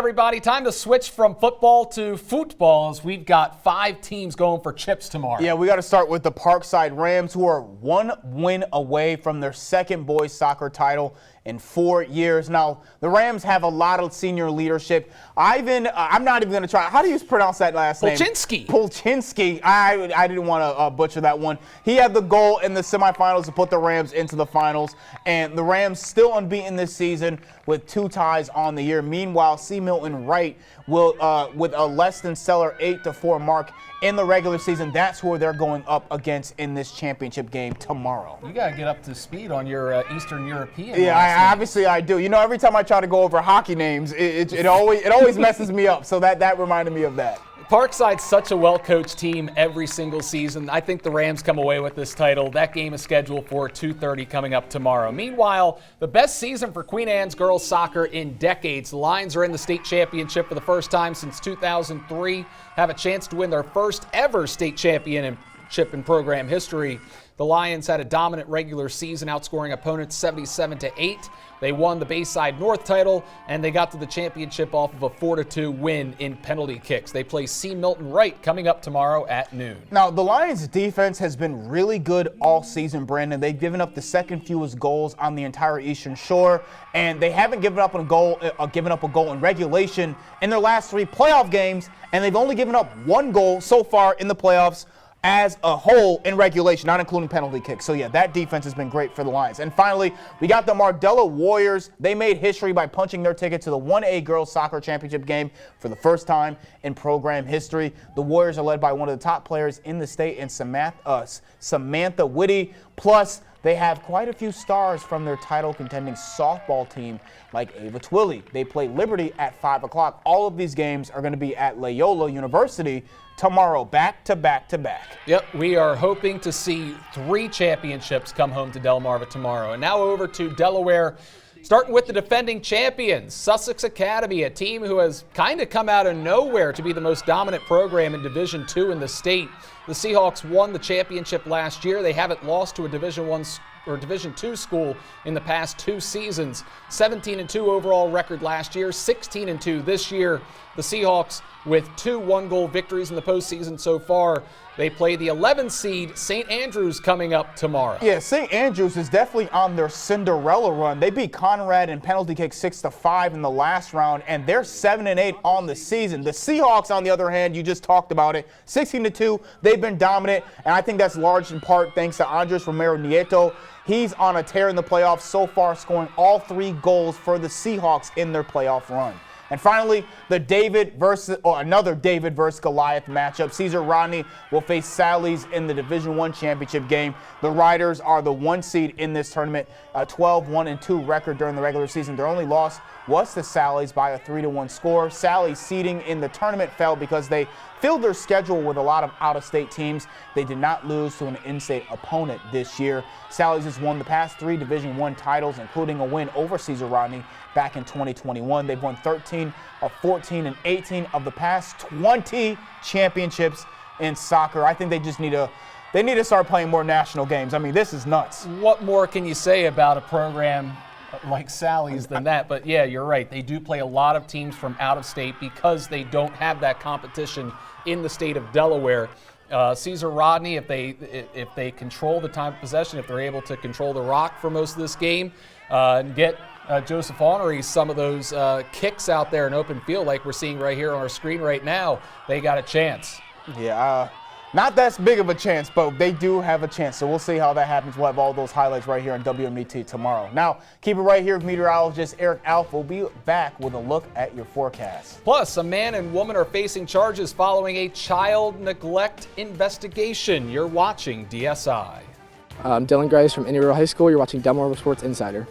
everybody. Time to switch from football to football as we've got 5 teams going for chips tomorrow. Yeah, we got to start with the Parkside Rams, who are 1 win away from their second boys soccer title in 4 years. Now, the Rams have a lot of senior leadership. I'm not even going to try. How do you pronounce that last name? Polchinski. I didn't want to butcher that one. He had the goal in the semifinals to put the Rams into the finals, and the Rams still unbeaten this season with 2 ties on the year. Meanwhile, C. Milton Wright will, with a less than stellar 8-4 mark in the regular season, that's who they're going up against in this championship game tomorrow. You got to get up to speed on your Eastern European. Yeah, obviously I do. You know, every time I try to go over hockey names, it always messes me up. So that reminded me of that. Parkside's such a well-coached team every single season. I think the Rams come away with this title. That game is scheduled for 2:30 coming up tomorrow. Meanwhile, the best season for Queen Anne's girls soccer in decades. The Lions are in the state championship for the first time since 2003, have a chance to win their first ever state championship in program history. The Lions had a dominant regular season, outscoring opponents 77-8. They won the Bayside North title, and they got to the championship off of a 4-2 win in penalty kicks. They play C. Milton Wright coming up tomorrow at noon. Now, the Lions' defense has been really good all season, Brandon. They've given up the second fewest goals on the entire Eastern Shore, and they haven't given up a goal in regulation in their last 3 playoff games, and they've only given up 1 goal so far in the playoffs as a whole in regulation, not including penalty kicks. So, yeah, that defense has been great for the Lions. And finally, we got the Mardella Warriors. They made history by punching their ticket to the 1A Girls Soccer Championship game for the first time in program history. The Warriors are led by one of the top players in the state in Samantha Whitty. Plus, they have quite a few stars from their title-contending softball team, like Ava Twilley. They play Liberty at 5 o'clock. All of these games are going to be at Loyola University tomorrow, back to back to back. Yep, we are hoping to see 3 championships come home to Delmarva tomorrow. And now over to Delaware, starting with the defending champions, Sussex Academy, a team who has kind of come out of nowhere to be the most dominant program in Division II in the state. The Seahawks won the championship last year. They haven't lost to a Division II school in the past 2 seasons. 17-2 overall record last year, 16-2 this year. The Seahawks with 2 one-goal victories in the postseason so far. They play the 11 seed St. Andrews coming up tomorrow. Yeah, St. Andrews is definitely on their Cinderella run. They beat Conrad in penalty kick 6-5 in the last round, and they're 7-8 on the season. The Seahawks, on the other hand, you just talked about it, 16-2. They've been dominant, and I think that's large in part thanks to Andres Romero Nieto. He's on a tear in the playoffs so far, scoring all 3 goals for the Seahawks in their playoff run. And finally, another David versus Goliath matchup. Caesar Rodney will face Sally's in the Division I championship game. The Riders are the 1 seed in this tournament, a 12-1-2 record during the regular season. Their only loss was to Sally's by a 3-1 score. Sally's seeding in the tournament fell because they filled their schedule with a lot of out-of-state teams. They did not lose to an in-state opponent this year. Sally's has won the past 3 Division I titles, including a win over Caesar Rodney back in 2021. They've won 13 of 14 and 18 of the past 20 championships in soccer. I think they just need to start playing more national games. I mean, this is nuts. What more can you say about a program like Sally's than that? But yeah, you're right. They do play a lot of teams from out of state because they don't have that competition in the state of Delaware. Caesar Rodney, if they control the time of possession, if they're able to control the rock for most of this game, and get Joseph Honoré some of those kicks out there in open field like we're seeing right here on our screen right now, they got a chance. Yeah, not that big of a chance, but they do have a chance. So we'll see how that happens. We'll have all those highlights right here on WMET tomorrow. Now, keep it right here. Meteorologist Eric Alf will be back with a look at your forecast. Plus, a man and woman are facing charges following a child neglect investigation. You're watching DSI. I'm Dylan Grice from Indiana High School. You're watching Delmarva Sports Insider.